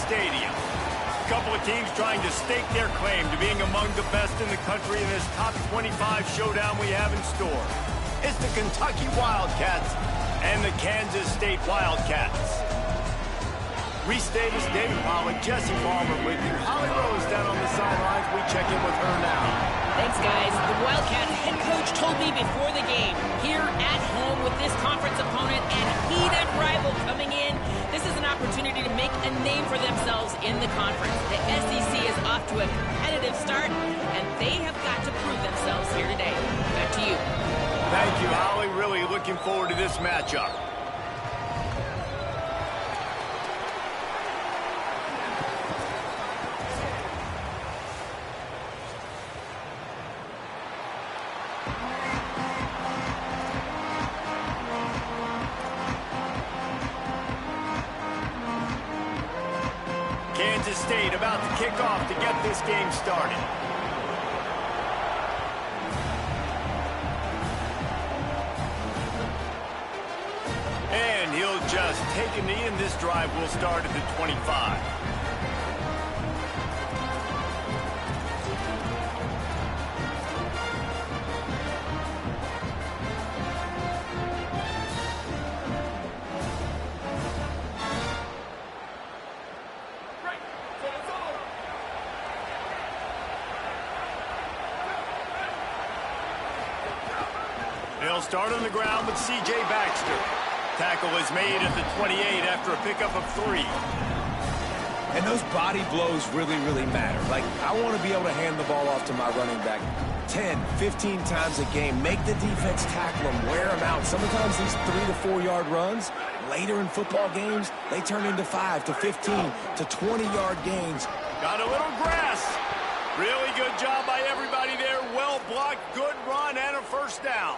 Stadium. A couple of teams trying to stake their claim to being among the best in the country in this top 25 showdown we have in store. It's the Kentucky Wildcats and the Kansas State Wildcats. Reese Davis, David Pollack, Jesse Palmer with you. Holly Rose down on the sidelines. We check in with her now. Thanks, guys. The Wildcats head coach told me before the game, here at home with this conference opponent and heated rival coming in, this is an opportunity to make a name for themselves in the conference. The SEC is off to a competitive start, and they have got to prove themselves here today. Back to you. Thank you, Holly. Really looking forward to this matchup. Kansas State about to kick off to get this game started. And he'll just take a knee, and this drive will start at the 25. They'll start on the ground with C.J. Baxter. Tackle is made at the 28 after a pickup of 3. And those body blows really, really matter. Like, I want to be able to hand the ball off to my running back 10, 15 times a game. Make the defense tackle them, wear them out. Sometimes these 3 to 4 yard runs, later in football games, they turn into 5 to 15 to 20 yard gains. Got a little grass. Really good job by everybody there. Well blocked, good run, and a first down.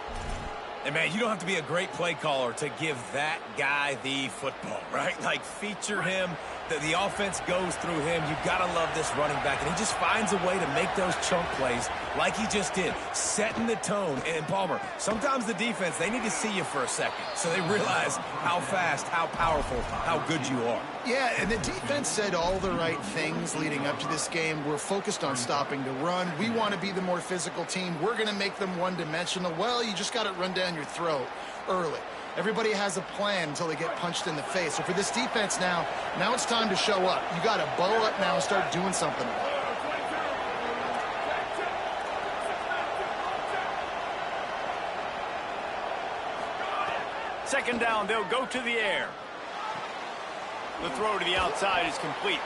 And, man, you don't have to be a great play caller to give that guy the football, right? Like, feature him. The offense goes through him. You've got to love this running back. And he just finds a way to make those chunk plays like he just did, setting the tone. And, Palmer, sometimes the defense, they need to see you for a second so they realize how fast, how powerful, how good you are. Yeah, and the defense said all the right things leading up to this game. We're focused on stopping the run. We want to be the more physical team. We're going to make them one-dimensional. Well, you just got to run down your throat early. Everybody has a plan until they get punched in the face. So for this defense now it's time to show up. You got to bow up now and start doing something about it. Second down, they'll go to the air. The throw to the outside is complete.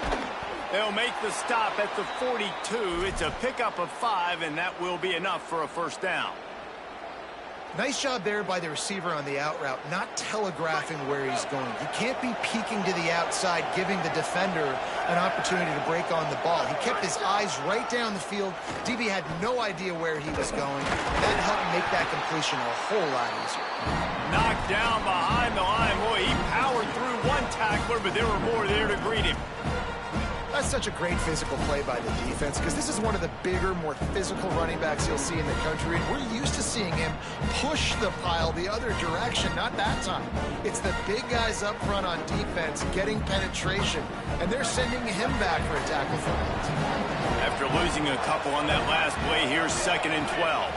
They'll make the stop at the 42. It's a pickup of 5, and that will be enough for a first down. Nice job there by the receiver on the out route, not telegraphing where he's going. He can't be peeking to the outside, giving the defender an opportunity to break on the ball. He kept his eyes right down the field. DB had no idea where he was going. That helped make that completion a whole lot easier. Knocked down behind the line. Boy, he powered through one tackler, but there were more there to greet him. That's such a great physical play by the defense because this is one of the bigger, more physical running backs you'll see in the country. And we're used to seeing him push the pile the other direction. Not that time. It's the big guys up front on defense getting penetration, and they're sending him back for a tackle for it. After losing a couple on that last play, here's 2nd and 12.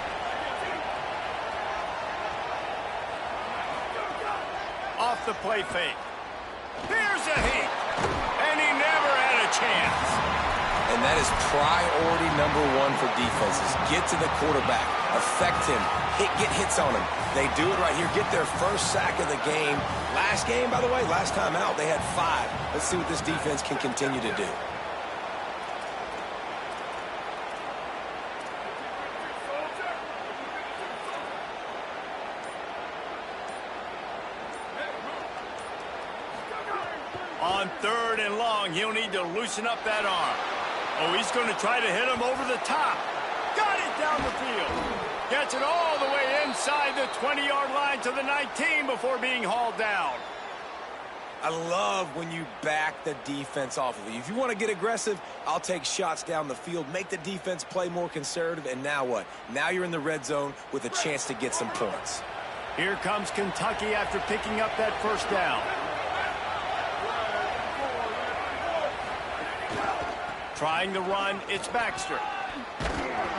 Off the play fake. Here's a hit. And he never had a chance. And that is priority number 1 for defenses. Get to the quarterback. Affect him. Get hits on him. They do it right here. Get their first sack of the game. Last game, by the way, last time out, they had 5. Let's see what this defense can continue to do. On 3rd and long, he'll need to loosen up that arm. Oh, he's going to try to hit him over the top. Got it down the field. Gets it all the way inside the 20-yard line to the 19 before being hauled down. I love when you back the defense off of you. If you want to get aggressive, I'll take shots down the field, make the defense play more conservative, and now what? Now you're in the red zone with a chance to get some points. Here comes Kentucky after picking up that first down. Trying to run, it's Baxter.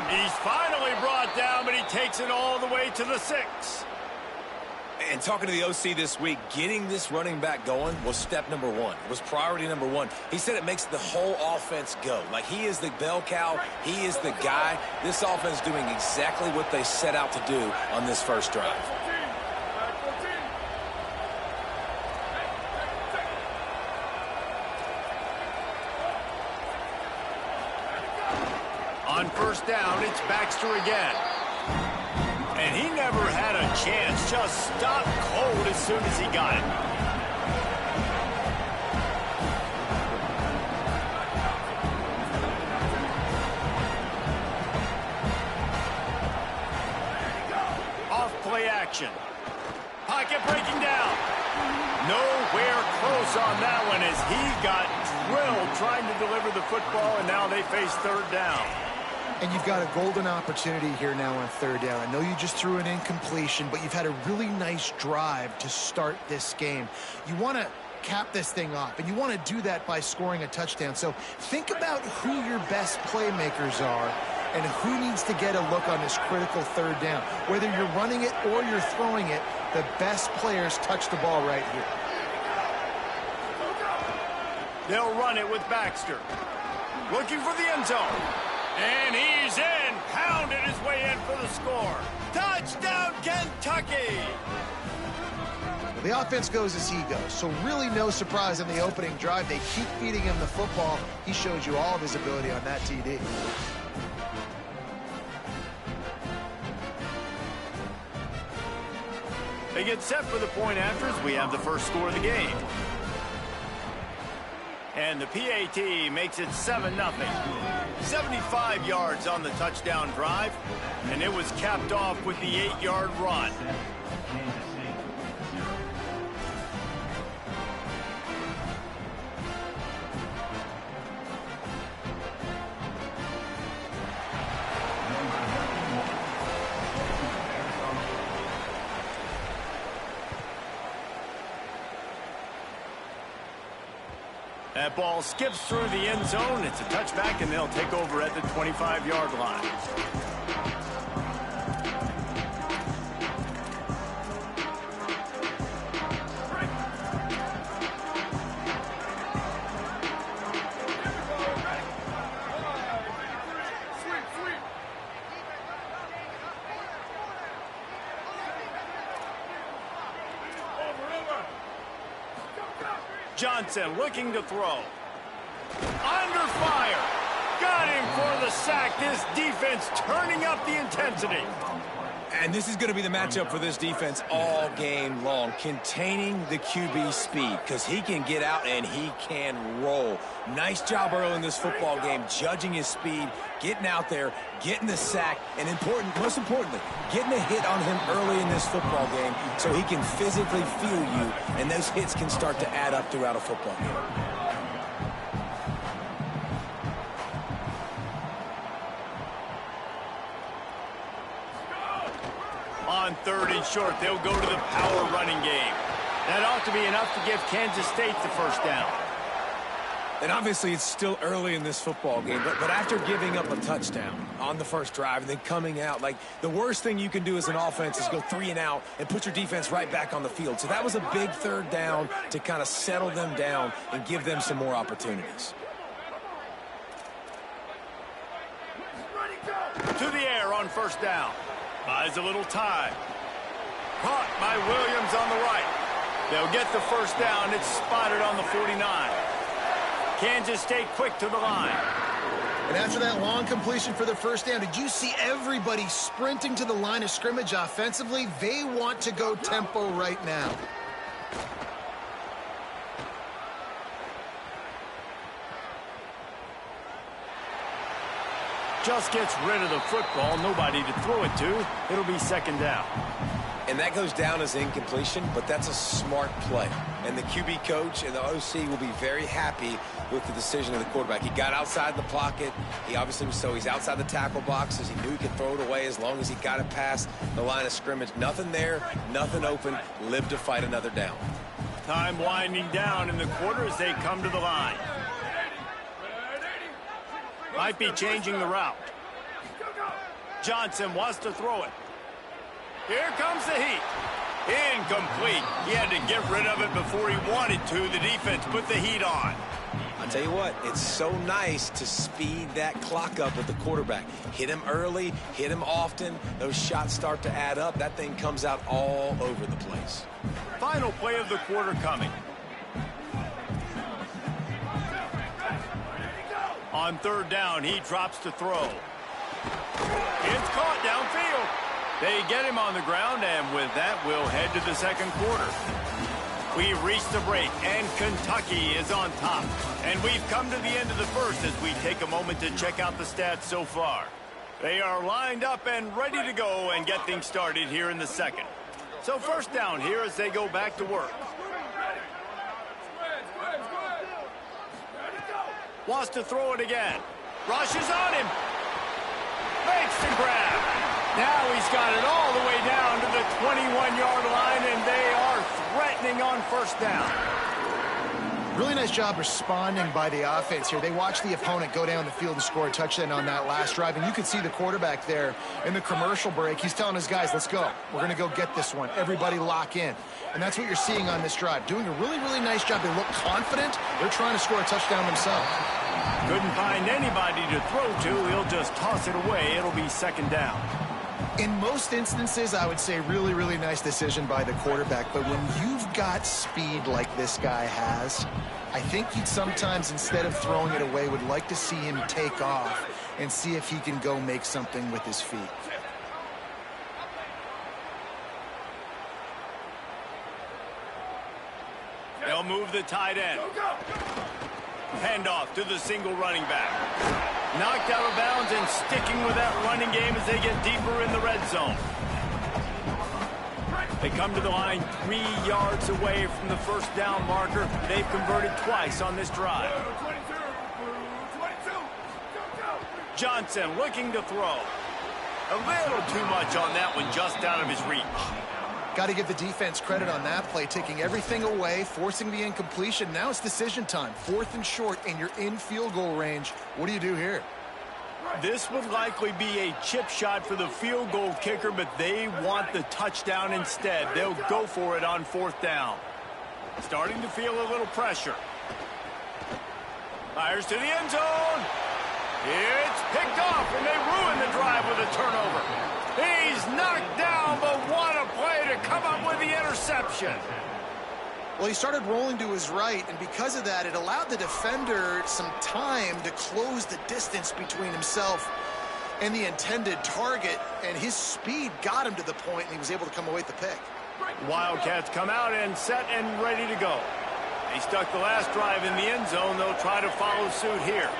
He's finally brought down, but he takes it all the way to the 6. And talking to the OC this week, getting this running back going was step number one. It was priority number one. He said it makes the whole offense go. Like, he is the bell cow. He is the guy. This offense doing exactly what they set out to do on this first drive. On first down, it's Baxter again. And he never had a chance, just stopped cold as soon as he got it. Off play action. Pocket breaking down. Nowhere close on that one as he got drilled trying to deliver the football, and now they face third down. And you've got a golden opportunity here now on third down. I know you just threw an incompletion, but you've had a really nice drive to start this game. You want to cap this thing off, and you want to do that by scoring a touchdown. So think about who your best playmakers are and who needs to get a look on this critical third down. Whether you're running it or you're throwing it, the best players touch the ball right here. They'll run it with Baxter. Looking for the end zone. And he's in. Pounded his way in for the score. Touchdown, Kentucky! Well, the offense goes as he goes, so really no surprise on the opening drive. They keep feeding him the football. He showed you all of his ability on that TD. They get set for the point after as we have the first score of the game. And the PAT makes it 7-0. 75 yards on the touchdown drive, and it was capped off with the 8-yard run. That ball skips through the end zone. It's a touchback, and they'll take over at the 25-yard line. Johnson looking to throw. Under fire. Got him for the sack. This defense turning up the intensity. And this is going to be the matchup for this defense all game long, containing the QB speed, because he can get out and he can roll. Nice job early in this football game, judging his speed, getting out there, getting the sack, and most importantly, getting a hit on him early in this football game so he can physically feel you, and those hits can start to add up throughout a football game. On third and short, they'll go to the power running game. That ought to be enough to give Kansas State the first down. And obviously it's still early in this football game, but after giving up a touchdown on the first drive and then coming out, like, the worst thing you can do as an offense is go 3 and out and put your defense right back on the field. So that was a big third down to kind of settle them down and give them some more opportunities. To the air on first down. Buys a little time. Caught by Williams on the right. They'll get the first down. It's spotted on the 49. Kansas State quick to the line. And after that long completion for the first down, did you see everybody sprinting to the line of scrimmage offensively? They want to go tempo right now. Just gets rid of the football. Nobody to throw it to. It'll be second down. And that goes down as incompletion, but that's a smart play. And the QB coach and the OC will be very happy with the decision of the quarterback. He got outside the pocket. He obviously was he's outside the tackle boxes. He knew he could throw it away as long as he got it past the line of scrimmage. Nothing there, nothing open. Lived to fight another down. Time winding down in the quarter as they come to the line. Might be changing the route. Johnson wants to throw it. Here comes the heat. Incomplete. He had to get rid of it before he wanted to. The defense put the heat on. I'll tell you what, it's so nice to speed that clock up with the quarterback. Hit him early, hit him often. Those shots start to add up. That thing comes out all over the place. Final play of the quarter coming. On third down, he drops to throw. It's caught downfield. They get him on the ground, and with that, we'll head to the second quarter. We've reached the break, and Kentucky is on top. And we've come to the end of the first as we take a moment to check out the stats so far. They are lined up and ready to go and get things started here in the second. So first down here as they go back to work. Wants to throw it again. Rushes on him. Makes the grab. Now he's got it all the way down to the 21-yard line, and they are threatening on first down. Really nice job responding by the offense here. They watched the opponent go down the field and score a touchdown on that last drive, and you could see the quarterback there in the commercial break. He's telling his guys, let's go. We're going to go get this one. Everybody lock in. And that's what you're seeing on this drive. Doing a really, really nice job. They look confident. They're trying to score a touchdown themselves. Couldn't find anybody to throw to. He'll just toss it away. It'll be second down. In most instances, I would say really, really nice decision by the quarterback. But when you've got speed like this guy has, I think you'd sometimes, instead of throwing it away, would like to see him take off and see if he can go make something with his feet. They'll move the tight end. Handoff to the single running back. Knocked out of bounds and sticking with that running game as they get deeper in the red zone. They come to the line 3 yards away from the first down marker. They've converted twice on this drive. Johnson looking to throw. A little too much on that one, just out of his reach. Got to give the defense credit on that play, taking everything away, forcing the incompletion. Now it's decision time. 4th and short, and you're in field goal range. What do you do here? This would likely be a chip shot for the field goal kicker, but they want the touchdown instead. They'll go for it on 4th down. Starting to feel a little pressure. Fires to the end zone. It's picked off, and they ruin the drive with a turnover. He's knocked down, but what a play to come up with the interception. Well, he started rolling to his right, and because of that, it allowed the defender some time to close the distance between himself and the intended target, and his speed got him to the point, and he was able to come away with the pick. Wildcats come out and set and ready to go. They stuck the last drive in the end zone. They'll try to follow suit here.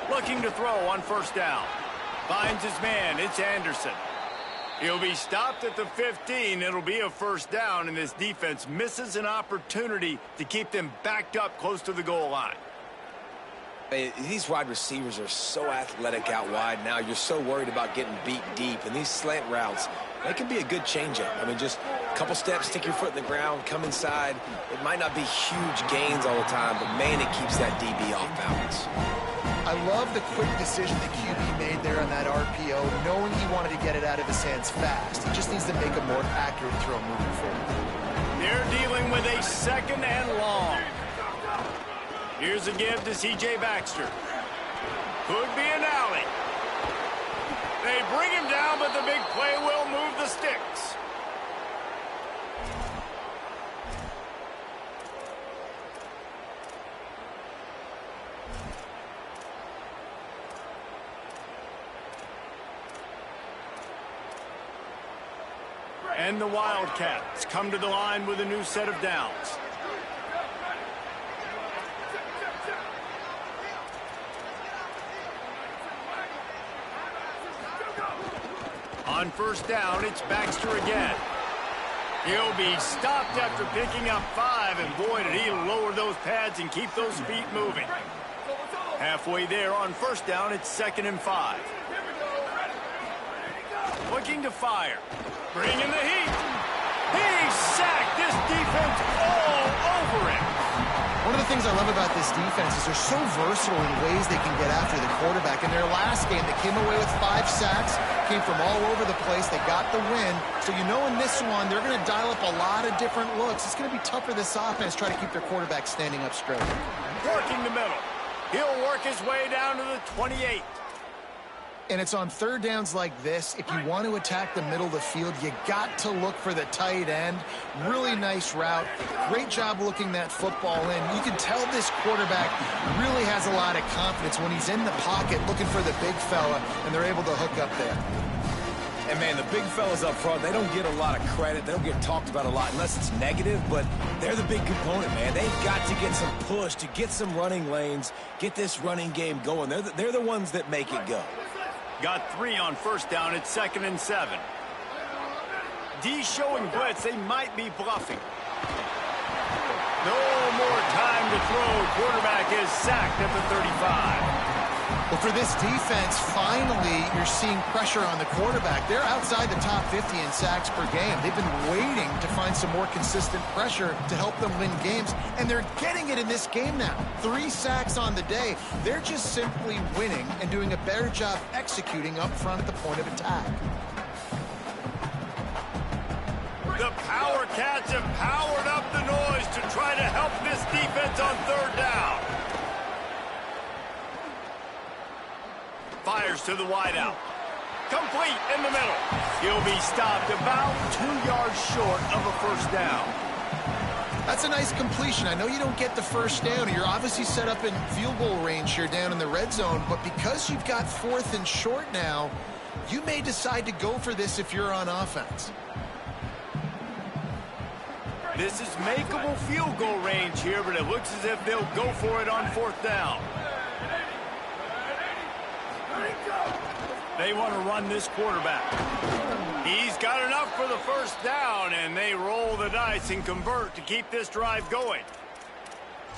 Looking to throw on first down. Finds his man. It's Anderson. He'll be stopped at the 15. It'll be a first down, and this defense misses an opportunity to keep them backed up close to the goal line. These wide receivers are so athletic out wide now. You're so worried about getting beat deep. And these slant routes, they can be a good changeup. I mean, just a couple steps, stick your foot in the ground, come inside. It might not be huge gains all the time, but, man, it keeps that DB off balance. I love the quick decision that QB made there on that RPO, knowing he wanted to get it out of his hands fast. He just needs to make a more accurate throw moving forward. They're dealing with a second and long. Here's a give to C.J. Baxter. Could be an alley. They bring him down, but the big play will move the sticks. And the Wildcats come to the line with a new set of downs. On first down, it's Baxter again. He'll be stopped after picking up 5, and boy, did he lower those pads and keep those feet moving. Halfway there on first down, it's 2nd and 5. Looking to fire. Bringing the heat. He's sacked. This defense all over him. One of the things I love about this defense is they're so versatile in ways they can get after the quarterback. In their last game, they came away with 5 sacks, came from all over the place. They got the win. So you know in this one, they're going to dial up a lot of different looks. It's going to be tough for this offense to try to keep their quarterback standing up straight. Working the middle. He'll work his way down to the 28. And it's on third downs like this. If you want to attack the middle of the field, you got to look for the tight end. Really nice route. Great job looking that football in. You can tell this quarterback really has a lot of confidence when he's in the pocket looking for the big fella, and they're able to hook up there. And, man, the big fellas up front, they don't get a lot of credit. They don't get talked about a lot unless it's negative, but they're the big component, man. They've got to get some push, to get some running lanes, get this running game going. They're the ones that make it go. Got 3 on first down at 2nd and 7. D showing blitz. They might be bluffing. No more time to throw. Quarterback is sacked at the 35. Well, for this defense, finally, you're seeing pressure on the quarterback. They're outside the top 50 in sacks per game. They've been waiting to find some more consistent pressure to help them win games, and they're getting it in this game now. 3 sacks on the day. They're just simply winning and doing a better job executing up front at the point of attack. The Power Cats have powered up the noise to try to help this defense on third down. Fires to the wideout. Complete in the middle. He'll be stopped about 2 yards short of a first down. That's a nice completion. I know you don't get the first down. You're obviously set up in field goal range here down in the red zone, but because you've got 4th and short now, you may decide to go for this if you're on offense. This is makeable field goal range here, but it looks as if they'll go for it on 4th down. They want to run this quarterback. He's got enough for the first down, and they roll the dice and convert to keep this drive going.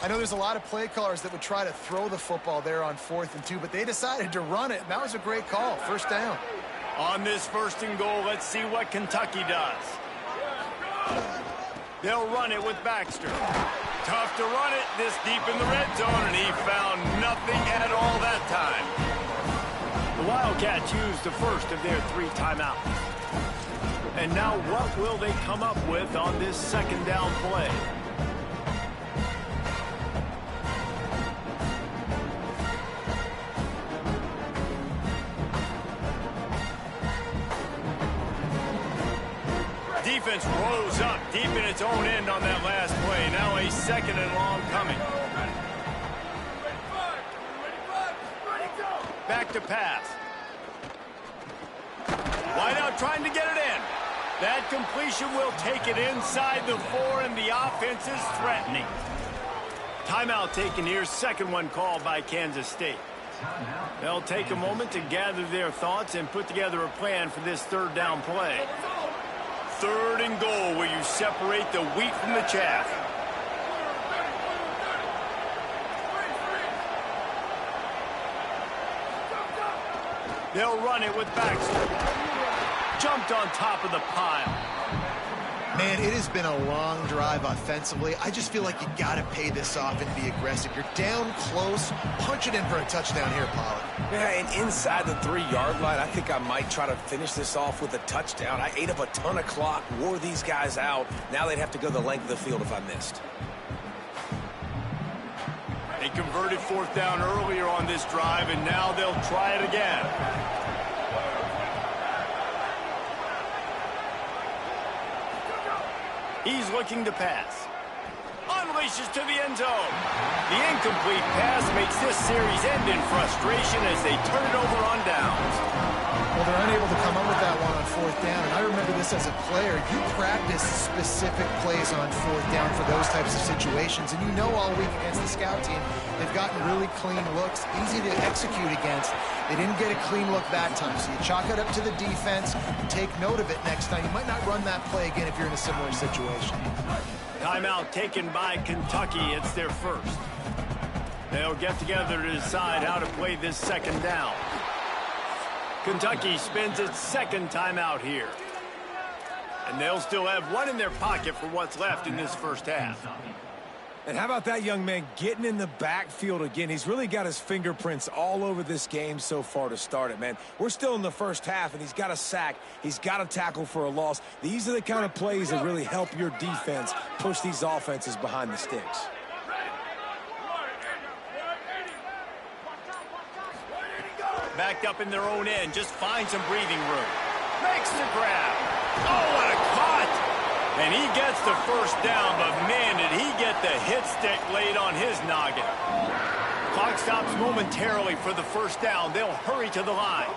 I know there's a lot of play callers that would try to throw the football there on 4th and 2, but they decided to run it, and that was a great call. First down. On this 1st and goal, let's see what Kentucky does. They'll run it with Baxter. Tough to run it this deep in the red zone, and he found nothing at all that time. The Wildcats used the first of their 3 timeouts. And now what will they come up with on this 2nd down play? Defense rose up deep in its own end on that last play. Now a 2nd and long coming. Back to pass. Wideout trying to get it in. That completion will take it inside the 4, and the offense is threatening. Timeout taken here. 2nd one called by Kansas State. They'll take a moment to gather their thoughts and put together a plan for this 3rd down play. 3rd and goal, where you separate the wheat from the chaff. They'll run it with Baxter. Jumped on top of the pile. Man, it has been a long drive offensively. I just feel like you got to pay this off and be aggressive. You're down close. Punch it in for a touchdown here, Pollard. Yeah, and inside the 3-yard line, I think I might try to finish this off with a touchdown. I ate up a ton of clock, wore these guys out. Now they'd have to go the length of the field if I missed. They converted 4th down earlier on this drive, and now they'll try it again. He's looking to pass. Unleashes to the end zone. The incomplete pass makes this series end in frustration as they turn it over on downs. Well, they're unable to come up with that one on 4th down, and I remember this as a player. You practice specific plays on 4th down for those types of situations, and you know all week against the scout team, they've gotten really clean looks, easy to execute against. They didn't get a clean look that time, so you chalk it up to the defense, take note of it next time. You might not run that play again if you're in a similar situation. Timeout taken by Kentucky. It's their first. They'll get together to decide how to play this 2nd down. Kentucky spends its 2nd timeout here. And they'll still have one in their pocket for what's left in this 1st half. And how about that young man getting in the backfield again? He's really got his fingerprints all over this game so far to start it, man. We're still in the first half, and he's got a sack. He's got a tackle for a loss. These are the kind of plays that really help your defense push these offenses behind the sticks. Backed up in their own end, just find some breathing room. Makes the grab. Oh, what a cut! And he gets the first down, but man, did he get the hit stick laid on his noggin. Clock stops momentarily for the first down. They'll hurry to the line.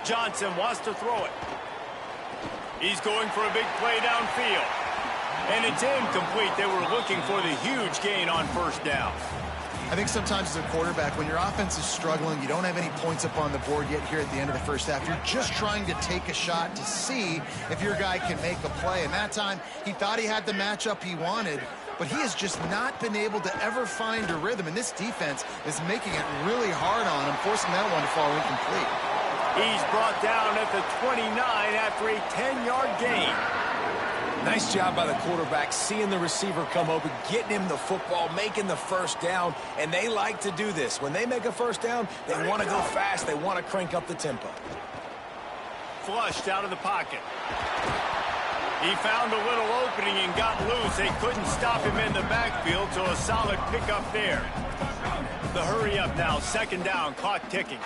Johnson wants to throw it. He's going for a big play downfield. And it's incomplete. They were looking for the huge gain on first down. I think sometimes as a quarterback, when your offense is struggling, you don't have any points up on the board yet here at the end of the first half. You're just trying to take a shot to see if your guy can make a play. And that time, he thought he had the matchup he wanted, but he has just not been able to ever find a rhythm. And this defense is making it really hard on him, forcing that one to fall incomplete. He's brought down at the 29 after a 10-yard gain. Nice job by the quarterback, seeing the receiver come open, getting him the football, making the first down, and they like to do this. When they make a first down, they want to go fast. They want to crank up the tempo. Flushed out of the pocket. He found a little opening and got loose. They couldn't stop him in the backfield, so a solid pickup there. The hurry up now, second down, clock ticking.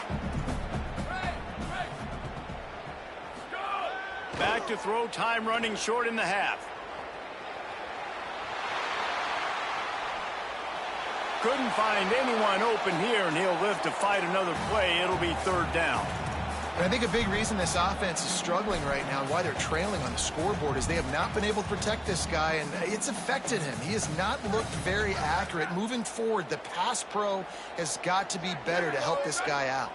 Back to throw, time running short in the half. Couldn't find anyone open here, and he'll live to fight another play. It'll be third down. And I think a big reason this offense is struggling right now, why they're trailing on the scoreboard, is they have not been able to protect this guy, and it's affected him. He has not looked very accurate. Moving forward, the pass pro has got to be better to help this guy out.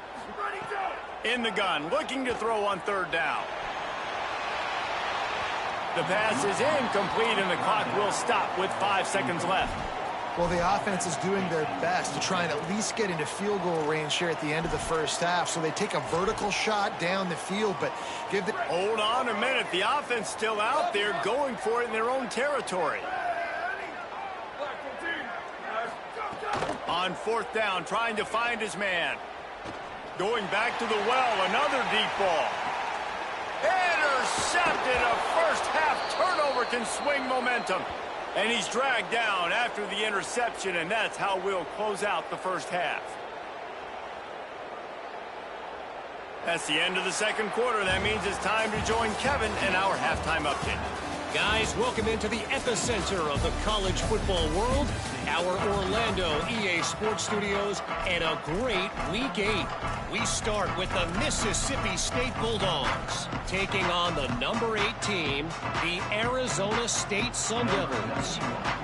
In the gun, looking to throw on third down. The pass is incomplete, and the clock will stop with 5 seconds left. Well, the offense is doing their best to try and at least get into field goal range here at the end of the first half. So they take a vertical shot down the field, but give the... Hold on a minute. The offense still out there going for it in their own territory. On fourth down, trying to find his man. Going back to the well, another deep ball. Intercepted. A first half turnover can swing momentum. And he's dragged down after the interception, and that's how we'll close out the first half. That's the end of the second quarter. That means it's time to join Kevin in our halftime update. Guys, welcome into the epicenter of the college football world, our Orlando EA Sports Studios, and a great Week 8. We start with the Mississippi State Bulldogs, taking on the number 8 team, the Arizona State Sun Devils.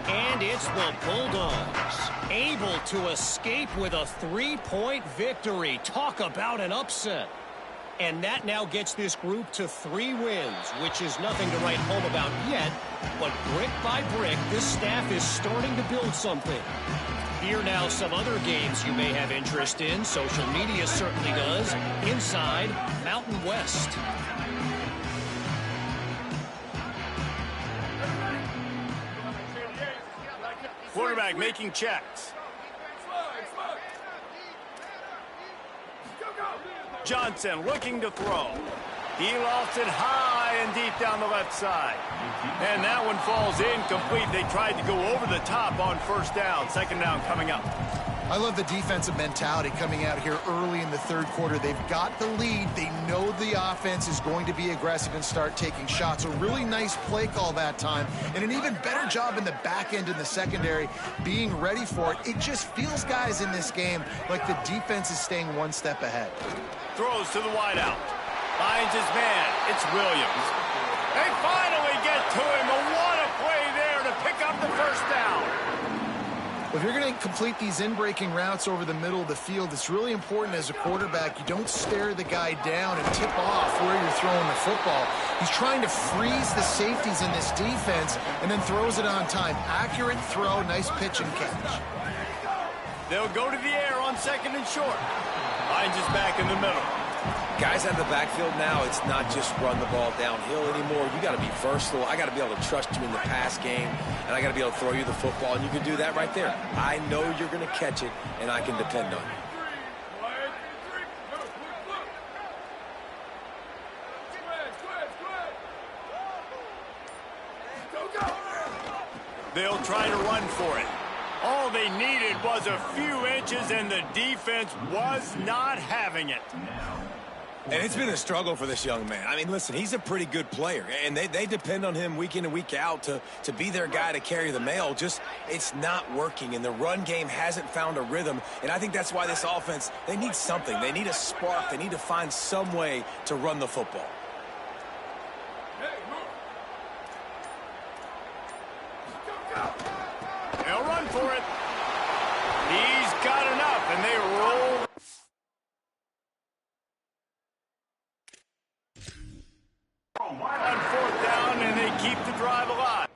And it's the Bulldogs, able to escape with a 3-point victory. Talk about an upset. And that now gets this group to 3 wins, which is nothing to write home about yet. But brick by brick, this staff is starting to build something. Here now some other games you may have interest in. Social media certainly does. Inside Mountain West. Quarterback making checks. Johnson looking to throw. He lofts it high and deep down the left side. And that one falls incomplete. They tried to go over the top on first down. Second down coming up. I love the defensive mentality coming out here early in the third quarter. They've got the lead. They know the offense is going to be aggressive and start taking shots. A really nice play call that time. And an even better job in the back end in the secondary being ready for it. It just feels, guys, in this game like the defense is staying one step ahead. Throws to the wideout. Finds his man. It's Williams. They finally get to him. But what a play there to pick up the first down. If you're going to complete these in-breaking routes over the middle of the field, it's really important as a quarterback you don't stare the guy down and tip off where you're throwing the football. He's trying to freeze the safeties in this defense and then throws it on time. Accurate throw, nice pitch and catch. They'll go to the air on second and short. Finds his back in the middle. Guys out of the backfield now, it's not just run the ball downhill anymore. You got to be versatile. I got to be able to trust you in the pass game, and I got to be able to throw you the football, and you can do that right there. I know you're going to catch it, and I can depend on you. They'll try to run for it. All they needed was a few inches, and the defense was not having it. And it's been a struggle for this young man. I mean, listen, he's a pretty good player, and they depend on him week in and week out to be their guy to carry the mail. Just, it's not working, and the run game hasn't found a rhythm, and I think that's why this offense, they need something. They need a spark. They need to find some way to run the football. They'll run for it. He's got enough, and they roll. On fourth down, and they keep the drive alive.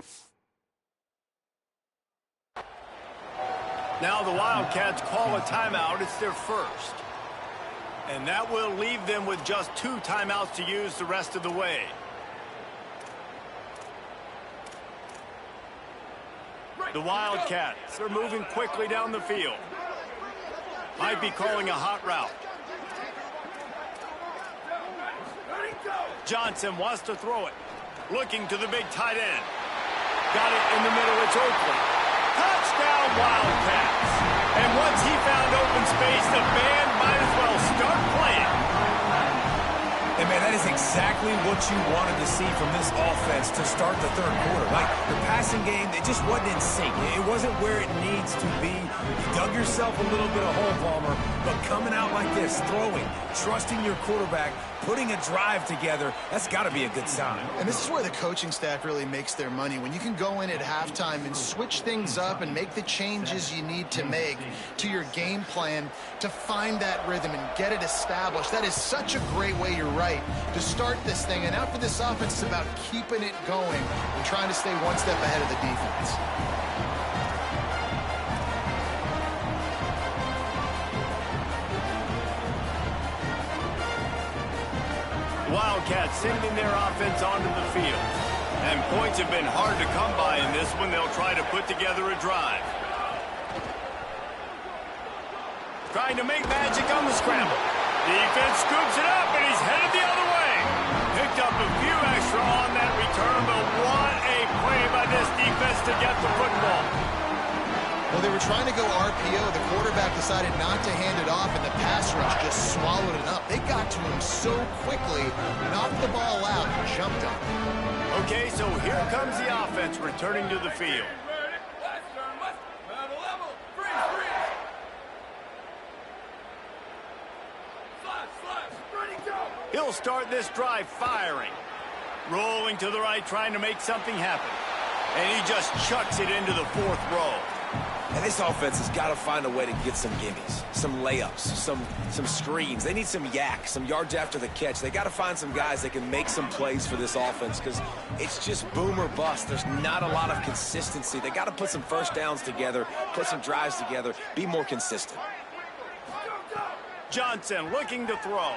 Now the Wildcats call a timeout. It's their first. And that will leave them with just 2 timeouts to use the rest of the way. The Wildcats are moving quickly down the field. Might be calling a hot route. Johnson wants to throw it. Looking to the big tight end. Got it in the middle. It's Oakley. Touchdown, Wildcats. And once he found open space, the band might as well start playing. And, man, that is exactly what you wanted to see from this offense to start the third quarter. Like, the passing game, it just wasn't in sync. It wasn't where it needs to be. You dug yourself a little bit of hole, Palmer, but coming out like this, throwing, trusting your quarterback, putting a drive together, that's got to be a good sign. And this is where the coaching staff really makes their money. When you can go in at halftime and switch things up and make the changes you need to make to your game plan to find that rhythm and get it established. That is such a great way, you're right, to start this thing. And now for this offense, it's about keeping it going and trying to stay one step ahead of the defense. Wildcats sending their offense onto the field. And points have been hard to come by in this one. They'll try to put together a drive. Trying to make magic on the scramble. Defense scoops it up, and he's headed the other way. Picked up a few extra on that return, but what a play by this defense to get the football. Well, they were trying to go RPO. The quarterback decided not to hand it off, and the pass rush just swallowed it up. They got to him so quickly, knocked the ball out, and jumped on him. Okay, so here comes the offense returning to the field. He'll start this drive firing. Rolling to the right, trying to make something happen. And he just chucks it into the fourth row. And this offense has got to find a way to get some gimmies, some layups, some screens. They need some yak, some yards after the catch. They got to find some guys that can make some plays for this offense because it's just boom or bust. There's not a lot of consistency. They got to put some first downs together, put some drives together, be more consistent. Johnson looking to throw.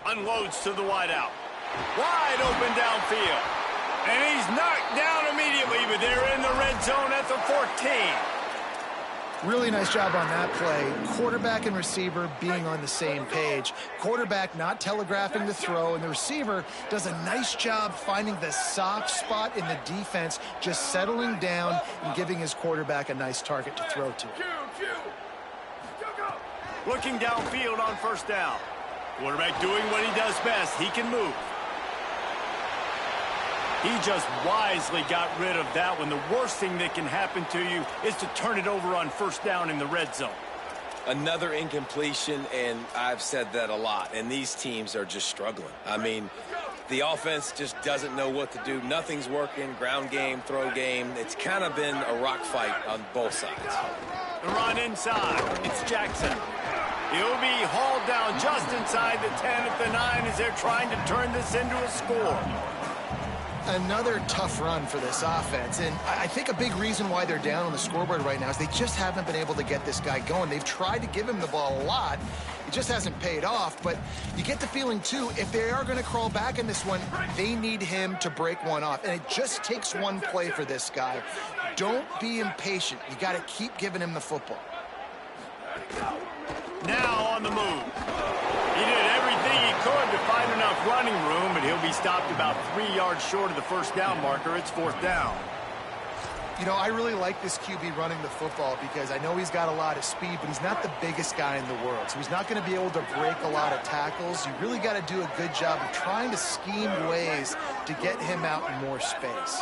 Unloads to the wideout. Wide open downfield. And he's knocked down immediately, but they're in the red zone at the 14. Really nice job on that play. Quarterback and receiver being on the same page. Quarterback not telegraphing the throw, and the receiver does a nice job finding the soft spot in the defense, just settling down and giving his quarterback a nice target to throw to. Looking downfield on first down. Quarterback doing what he does best. He can move. He just wisely got rid of that one. The worst thing that can happen to you is to turn it over on first down in the red zone. Another incompletion, and I've said that a lot, and these teams are just struggling. I mean, the offense just doesn't know what to do. Nothing's working, ground game, throw game. It's kind of been a rock fight on both sides. The run inside. It's Jackson. He'll be hauled down just inside the 10 at the 9 as they're trying to turn this into a score. Another tough run for this offense, and I think a big reason why they're down on the scoreboard right now is they just haven't been able to get this guy going. They've tried to give him the ball a lot. It just hasn't paid off, but you get the feeling, too, if they are going to crawl back in this one, they need him to break one off, and it just takes one play for this guy. Don't be impatient. You got to keep giving him the football. Now on the move. He did everything he could to find enough running room, but he'll be stopped about 3 yards short of the first down marker. It's 4th down. You know, I really like this QB running the football because I know he's got a lot of speed, but he's not the biggest guy in the world. So he's not going to be able to break a lot of tackles. You really got to do a good job of trying to scheme ways to get him out in more space.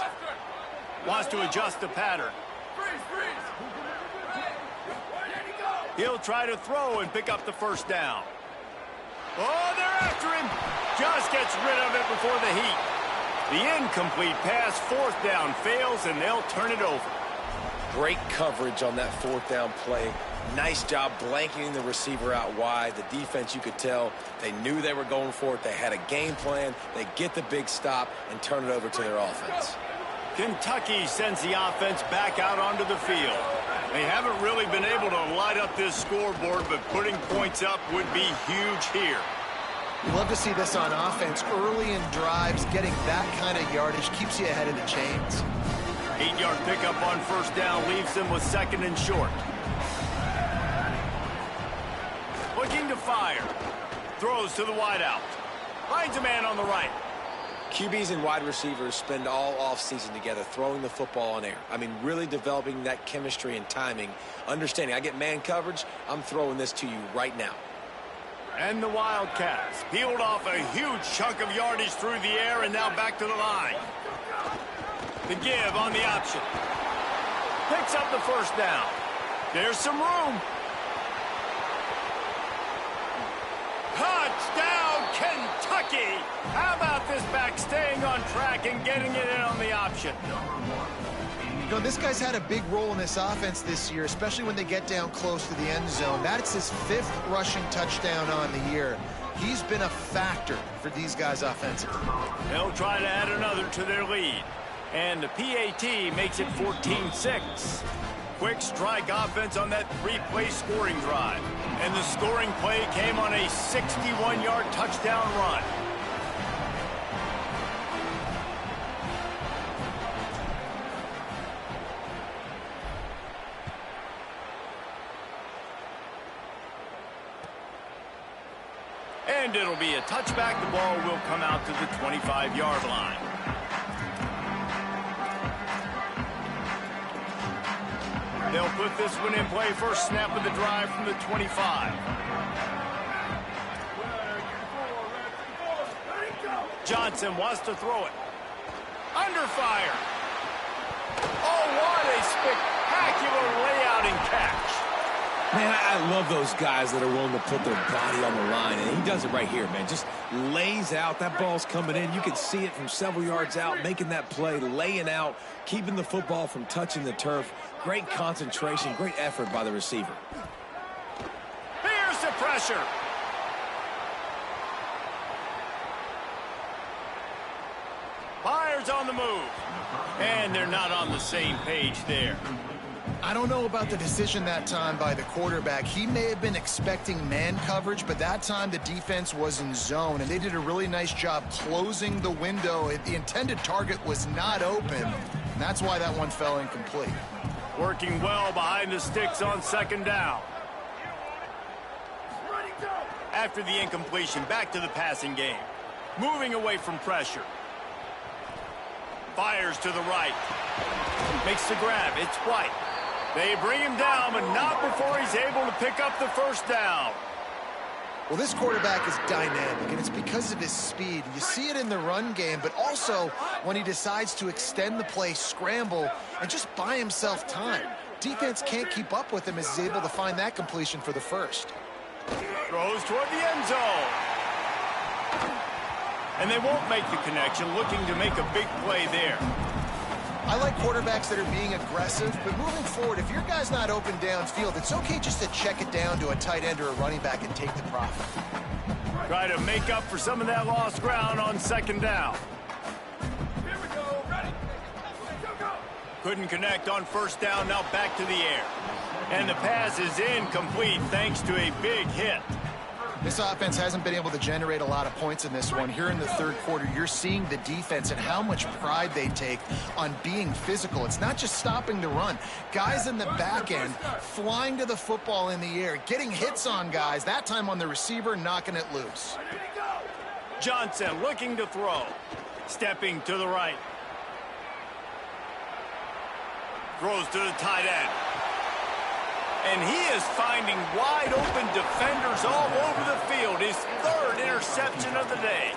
Wants to adjust the pattern. He'll try to throw and pick up the first down. Oh, they're after him. Just gets rid of it before the heat. The incomplete pass, 4th down, fails, and they'll turn it over. Great coverage on that 4th down play. Nice job blanketing the receiver out wide. The defense, you could tell, they knew they were going for it. They had a game plan. They get the big stop and turn it over to their offense. Kentucky sends the offense back out onto the field. They haven't really been able to light up this scoreboard, but putting points up would be huge here. Love to see this on offense. Early in drives, getting that kind of yardage keeps you ahead of the chains. 8-yard pickup on first down leaves them with 2nd and short. Looking to fire. Throws to the wideout. Finds a man on the right. QBs and wide receivers spend all offseason together throwing the football on air. I mean, really developing that chemistry and timing. Understanding, I get man coverage, I'm throwing this to you right now. And the Wildcats peeled off a huge chunk of yardage through the air and now back to the line. The give on the option. Picks up the first down. There's some room. Touchdown, Kentucky! How about this back staying on track and getting it in on the option? You know, this guy's had a big role in this offense this year, especially when they get down close to the end zone. That's his 5th rushing touchdown on the year. He's been a factor for these guys offensively. They'll try to add another to their lead. And the PAT makes it 14-6. Quick strike offense on that 3-play scoring drive. And the scoring play came on a 61-yard touchdown run. And it'll be a touchback. The ball will come out to the 25-yard line. They'll put this one in play. First snap of the drive from the 25. Johnson wants to throw it. Under fire. Oh, what a spectacular layout and catch. Man, I love those guys that are willing to put their body on the line, and he does it right here, man. Just lays out. That ball's coming in. You can see it from several yards out, making that play, laying out, keeping the football from touching the turf. Great concentration, great effort by the receiver. Here's the pressure. Fires on the move. And they're not on the same page there. I don't know about the decision that time by the quarterback. He may have been expecting man coverage, but that time the defense was in zone, and they did a really nice job closing the window. The intended target was not open, and that's why that one fell incomplete. Working well behind the sticks on 2nd down. After the incompletion, back to the passing game. Moving away from pressure. Fires to the right. Makes the grab. It's White. They bring him down, but not before he's able to pick up the first down. Well, this quarterback is dynamic, and it's because of his speed. You see it in the run game, but also when he decides to extend the play, scramble, and just buy himself time. Defense can't keep up with him as he's able to find that completion for the first. Throws toward the end zone. And they won't make the connection, looking to make a big play there. I like quarterbacks that are being aggressive, but moving forward, if your guy's not open downfield, it's okay just to check it down to a tight end or a running back and take the profit. Try to make up for some of that lost ground on 2nd down. Couldn't connect on first down, now back to the air. And the pass is incomplete thanks to a big hit. This offense hasn't been able to generate a lot of points in this one. Here in the third quarter, you're seeing the defense and how much pride they take on being physical. It's not just stopping the run. Guys in the back end flying to the football in the air, getting hits on guys, that time on the receiver, knocking it loose. Johnson looking to throw. Stepping to the right. Throws to the tight end. And he is finding wide open defenders all over the field. His third interception of the day.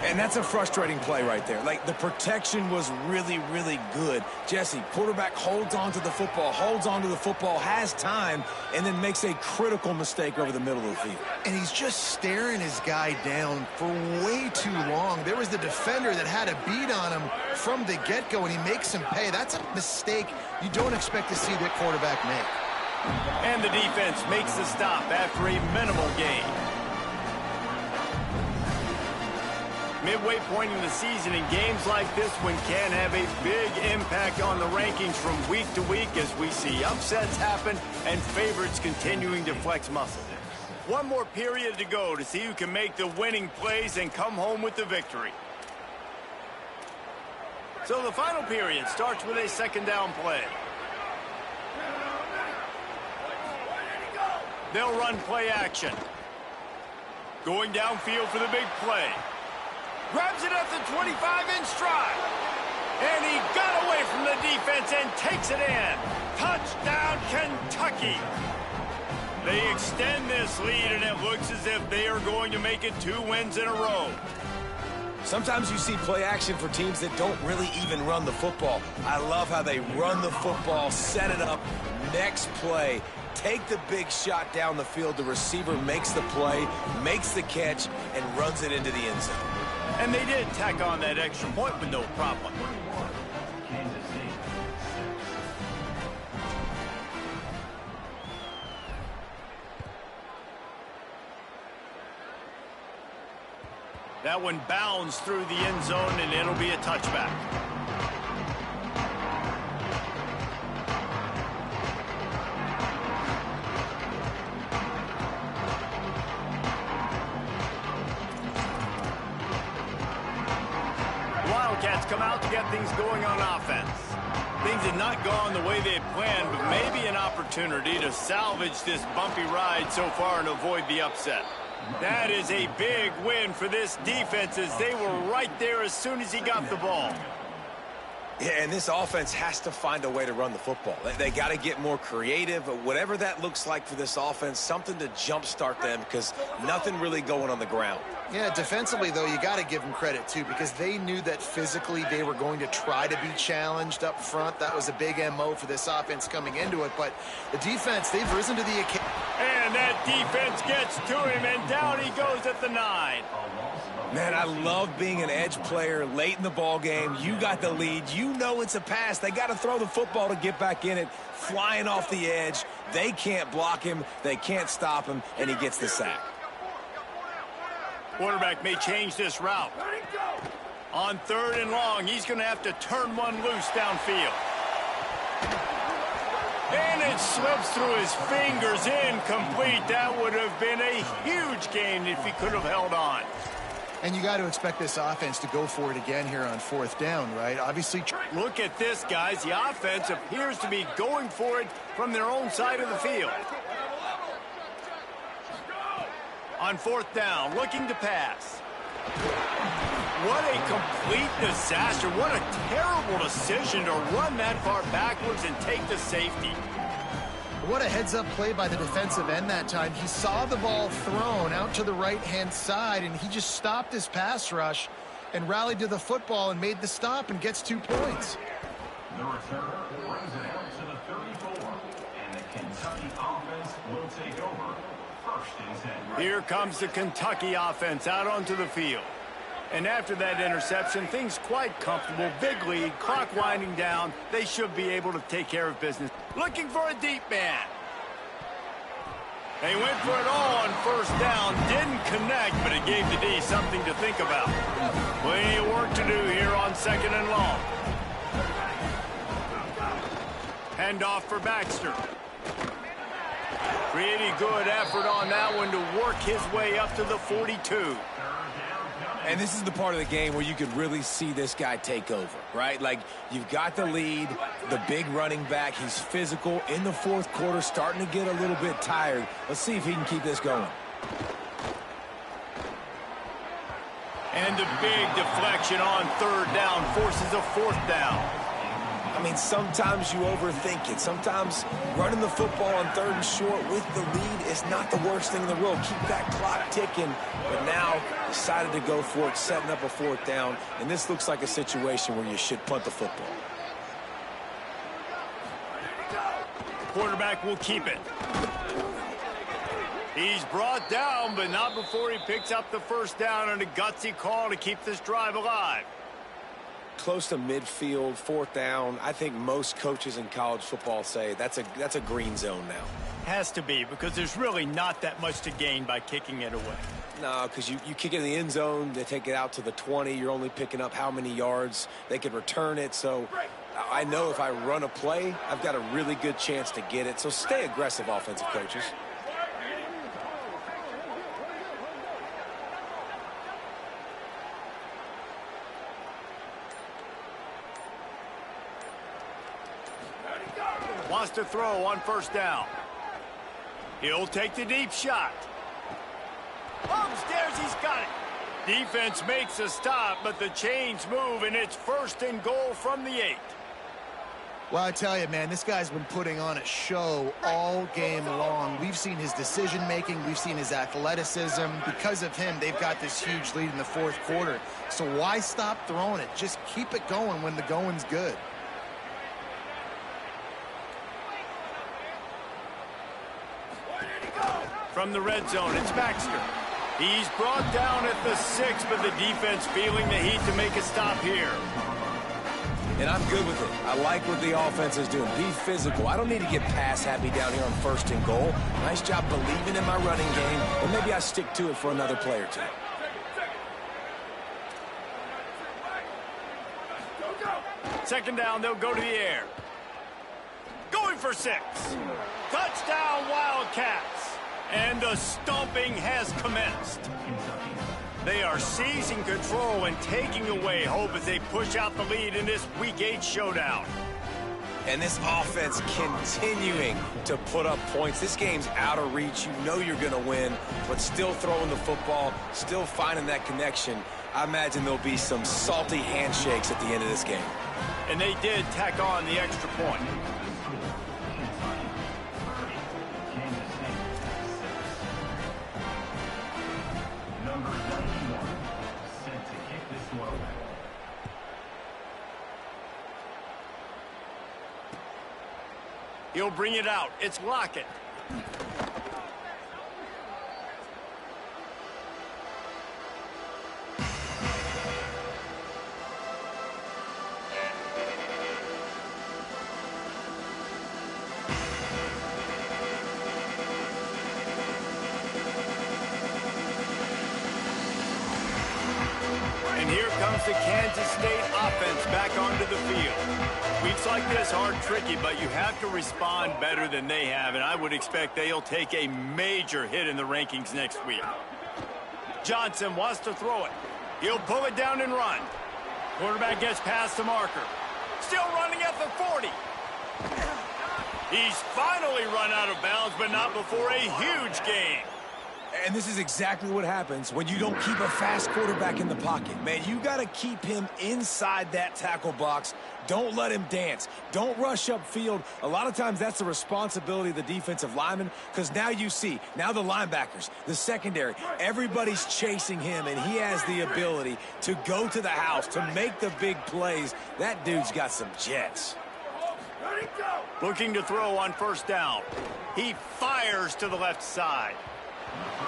And that's a frustrating play right there. Like, the protection was really, really good. Jesse, quarterback holds on to the football, has time, and then makes a critical mistake over the middle of the field. And he's just staring his guy down for way too long. There was the defender that had a beat on him from the get-go, and he makes him pay. That's a mistake you don't expect to see that quarterback make. And the defense makes the stop after a minimal gain. Midway point in the season, and games like this one can have a big impact on the rankings from week to week as we see upsets happen and favorites continuing to flex muscle. One more period to go to see who can make the winning plays and come home with the victory. So the final period starts with a second down play. They'll run play action. Going downfield for the big play. Grabs it at the 25 in stride. And he got away from the defense and takes it in. Touchdown, Kentucky. They extend this lead, and it looks as if they are going to make it 2 wins in a row. Sometimes you see play action for teams that don't really even run the football. I love how they run the football, set it up, next play, take the big shot down the field. The receiver makes the play, makes the catch, and runs it into the end zone. And they did tack on that extra point with no problem. That one bounds through the end zone, and it'll be a touchback. Wildcats come out to get things going on offense. Things had not gone the way they had planned, but maybe an opportunity to salvage this bumpy ride so far and avoid the upset. That is a big win for this defense as they were right there as soon as he got the ball. Yeah, and this offense has to find a way to run the football. They got to get more creative, whatever that looks like for this offense, something to jumpstart them because nothing really going on the ground. Yeah, defensively, though, you got to give them credit, too, because they knew that physically they were going to try to be challenged up front. That was a big MO for this offense coming into it. But the defense, they've risen to the occasion. And that defense gets to him, and down he goes at the 9. Man, I love being an edge player late in the ball game. You got the lead. You know it's a pass. They got to throw the football to get back in it. Flying off the edge. They can't block him. They can't stop him, and he gets the sack. Quarterback may change this route. On 3rd and long, he's going to have to turn one loose downfield. And it slips through his fingers, incomplete. That would have been a huge gain if he could have held on. And you got to expect this offense to go for it again here on 4th down, right? Obviously. Look at this, guys. The offense appears to be going for it from their own side of the field. On 4th down, looking to pass. What a complete disaster. What a terrible decision to run that far backwards and take the safety. What a heads-up play by the defensive end that time. He saw the ball thrown out to the right-hand side, and he just stopped his pass rush and rallied to the football and made the stop and gets 2 points. The returner brings it out to the 34, and the Kentucky offense will take over. 1st and 10. Here comes the Kentucky offense out onto the field. And after that interception, things quite comfortable. Big lead, clock winding down. They should be able to take care of business. Looking for a deep man. They went for it all on 1st down. Didn't connect, but it gave the D something to think about. Plenty of work to do here on 2nd and long. Hand off for Baxter. Pretty good effort on that one to work his way up to the 42. And this is the part of the game where you could really see this guy take over, right? Like, you've got the lead, the big running back. He's physical in the fourth quarter, starting to get a little bit tired. Let's see if he can keep this going. And a big deflection on third down forces a fourth down. I mean, sometimes you overthink it. Sometimes running the football on third and short with the lead is not the worst thing in the world. Keep that clock ticking. But now decided to go for it, setting up a fourth down. And this looks like a situation where you should punt the football. Quarterback will keep it. He's brought down, but not before he picks up the first down on a gutsy call to keep this drive alive. Close to midfield, fourth down. I think most coaches in college football say that's a green zone now. Has to be, because there's really not that much to gain by kicking it away. No, because you kick it in the end zone, they take it out to the 20. You're only picking up how many yards. They can return it. So I know if I run a play, I've got a really good chance to get it. So stay aggressive, offensive coaches. Wants to throw on first down. He'll take the deep shot. Upstairs, he's got it. Defense makes a stop, but the chains move, and it's first and goal from the 8. Well, I tell you, man, this guy's been putting on a show all game long. We've seen his decision-making. We've seen his athleticism. Because of him, they've got this huge lead in the fourth quarter. So why stop throwing it? Just keep it going when the going's good. From the red zone, it's Baxter. He's brought down at the 6, but the defense feeling the heat to make a stop here. And I'm good with it. I like what the offense is doing. Be physical. I don't need to get pass happy down here on first and goal. Nice job believing in my running game, and maybe I stick to it for another play or two. Second down, they'll go to the air. Going for 6. Touchdown, Wildcats. And the stomping has commenced. They are seizing control and taking away hope as they push out the lead in this Week 8 showdown. And this offense continuing to put up points. This game's out of reach. You know you're going to win, but still throwing the football, still finding that connection. I imagine there'll be some salty handshakes at the end of this game. And they did tack on the extra point. He'll bring it out. It's Lockett. And here comes the Kansas State offense back onto the field. Weeks like this are tricky, but you have to respond better than they have, and I would expect they'll take a major hit in the rankings next week. Johnson wants to throw it. He'll pull it down and run. Quarterback gets past the marker. Still running at the 40. He's finally run out of bounds, but not before a huge gain. And this is exactly what happens when you don't keep a fast quarterback in the pocket. Man, you got to keep him inside that tackle box. Don't let him dance. Don't rush upfield. A lot of times that's the responsibility of the defensive lineman, because now you see, now the linebackers, the secondary, everybody's chasing him, and he has the ability to go to the house, to make the big plays. That dude's got some jets. Looking to throw on first down. He fires to the left side.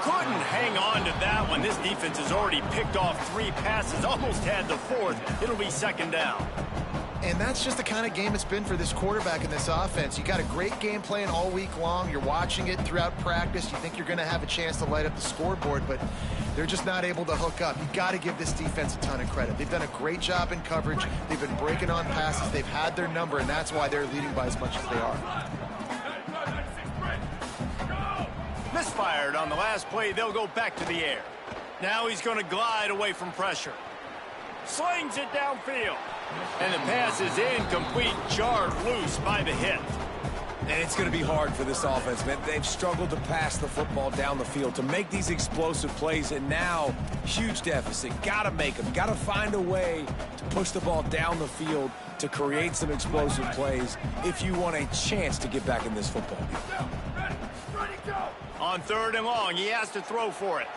Couldn't hang on to that one. This defense has already picked off 3 passes, almost had the 4th. It'll be second down. And that's just the kind of game it's been for this quarterback in this offense. You got a great game plan all week long. You're watching it throughout practice. You think you're going to have a chance to light up the scoreboard, but they're just not able to hook up. You got to give this defense a ton of credit. They've done a great job in coverage. They've been breaking on passes. They've had their number, and that's why they're leading by as much as they are. Misfired on the last play. They'll go back to the air. Now he's going to glide away from pressure. Slings it downfield. And the pass is incomplete, jarred loose by the hit. And it's going to be hard for this offense, man. They've struggled to pass the football down the field, to make these explosive plays, and now, huge deficit. Got to make them. Got to find a way to push the ball down the field to create some explosive plays if you want a chance to get back in this football game. On 3rd and long, he has to throw for it.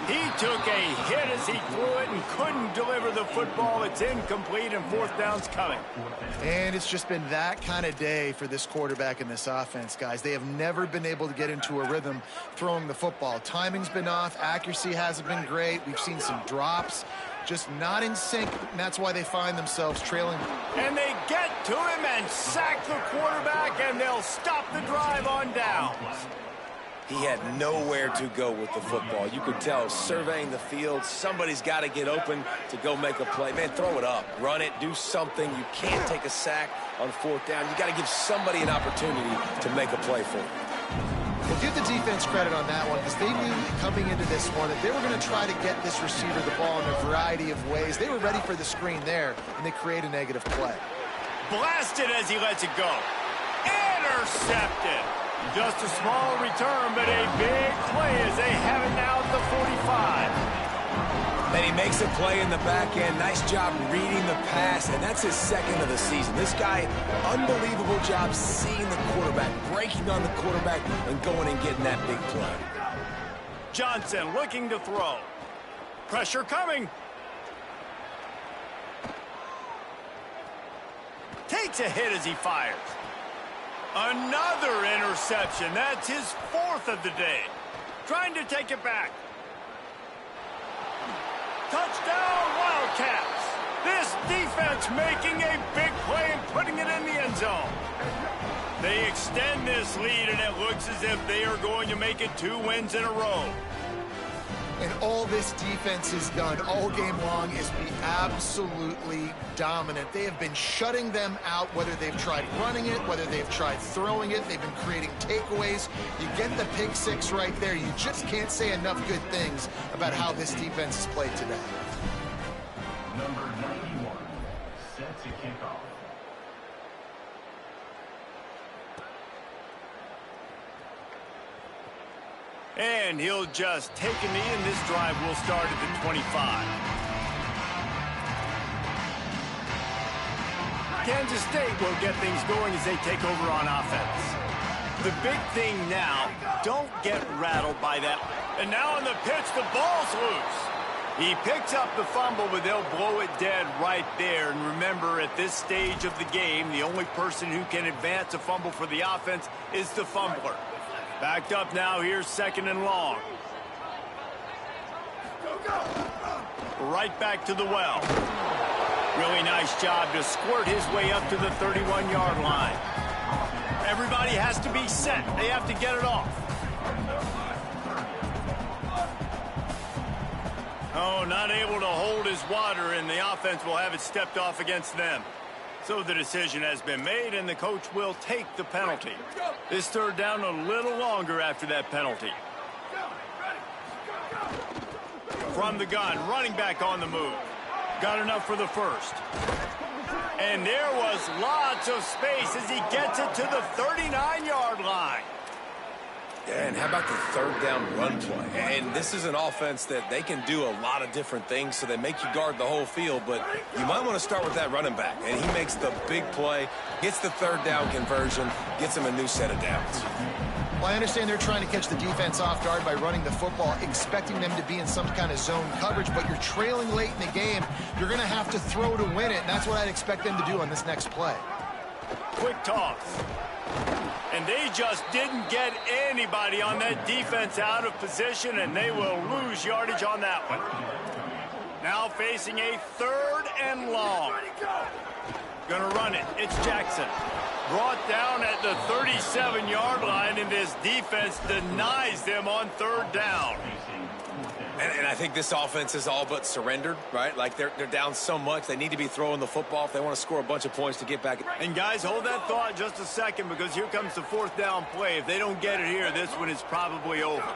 He took a hit as he threw it and couldn't deliver the football. It's incomplete, and 4th down's coming. And it's just been that kind of day for this quarterback in this offense, guys. They have never been able to get into a rhythm throwing the football. Timing's been off. Accuracy hasn't been great. We've seen some drops. Just not in sync, and that's why they find themselves trailing. And they get to him and sack the quarterback, and they'll stop the drive on downs. He had nowhere to go with the football. You could tell, surveying the field, somebody's got to get open to go make a play. Man, throw it up, run it, do something. You can't take a sack on 4th down. You got to give somebody an opportunity to make a play for it. Well, give the defense credit on that one, because they knew coming into this one that they were going to try to get this receiver the ball in a variety of ways. They were ready for the screen there, and they create a negative play. Blasted as he lets it go. Intercepted. Just a small return, but a big play as they have it now at the 45. And he makes a play in the back end. Nice job reading the pass, and that's his 2nd of the season. This guy, unbelievable job seeing the quarterback, breaking on the quarterback, and going and getting that big play. Johnson looking to throw. Pressure coming. Takes a hit as he fires. Another interception. That's his 4th of the day. Trying to take it back. Touchdown, Wildcats. This defense making a big play and putting it in the end zone. They extend this lead, and it looks as if they are going to make it 2 wins in a row. And all this defense has done all game long is be absolutely dominant. They have been shutting them out, whether they've tried running it, whether they've tried throwing it. They've been creating takeaways. You get the pick 6 right there. You just can't say enough good things about how this defense has played today. Number 91, set to kick off. And he'll just take a knee, and this drive will start at the 25. Kansas State will get things going as they take over on offense. The big thing now, don't get rattled by that. And now on the pitch, the ball's loose. He picks up the fumble, but they'll blow it dead right there. And remember, at this stage of the game, the only person who can advance a fumble for the offense is the fumbler. Backed up now, here's 2nd and long. Right back to the well. Really nice job to squirt his way up to the 31-yard line. Everybody has to be set. They have to get it off. Oh, not able to hold his water, and the offense will have it stepped off against them. So the decision has been made, and the coach will take the penalty. This 3rd down a little longer after that penalty. From the gun, running back on the move. Got enough for the 1st. And there was lots of space as he gets it to the 39-yard line. Yeah, and how about the 3rd down run play? And this is an offense that they can do a lot of different things, so they make you guard the whole field, but you might want to start with that running back. And he makes the big play, gets the 3rd down conversion, gets him a new set of downs. Well, I understand they're trying to catch the defense off guard by running the football, expecting them to be in some kind of zone coverage, but you're trailing late in the game. You're going to have to throw to win it, and that's what I'd expect them to do on this next play. Quick toss. And they just didn't get anybody on that defense out of position, and they will lose yardage on that one. Now facing a 3rd and long. Gonna run it. It's Jackson. Brought down at the 37-yard line, and this defense denies them on third down. And I think this offense is all but surrendered, right? Like they're down so much. They need to be throwing the football if they want to score a bunch of points to get back. And guys, hold that thought just a second, because here comes the fourth down play. If they don't get it here, this one is probably over.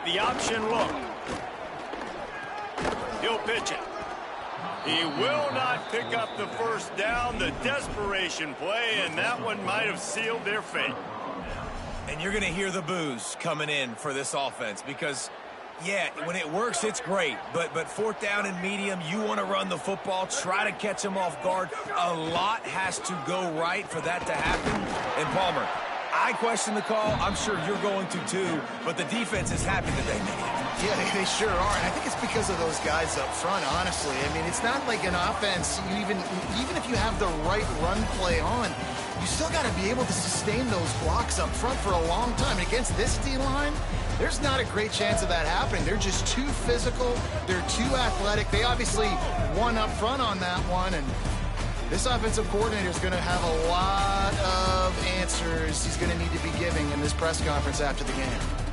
The option look. He'll pitch it. He will not pick up the first down. The desperation play, and that one might have sealed their fate. And you're going to hear the boos coming in for this offense because, yeah, when it works, it's great. But fourth down and medium, you want to run the football, try to catch them off guard. A lot has to go right for that to happen. And Palmer, I question the call. I'm sure you're going to too. But the defense is happy that they made it. Yeah, they sure are. And I think it's because of those guys up front, honestly. I mean, it's not like an offense, even if you have the right run play on, you still got to be able to sustain those blocks up front for a long time. And against this D-line, there's not a great chance of that happening. They're just too physical. They're too athletic. They obviously won up front on that one. And this offensive coordinator is going to have a lot of answers he's going to need to be giving in this press conference after the game.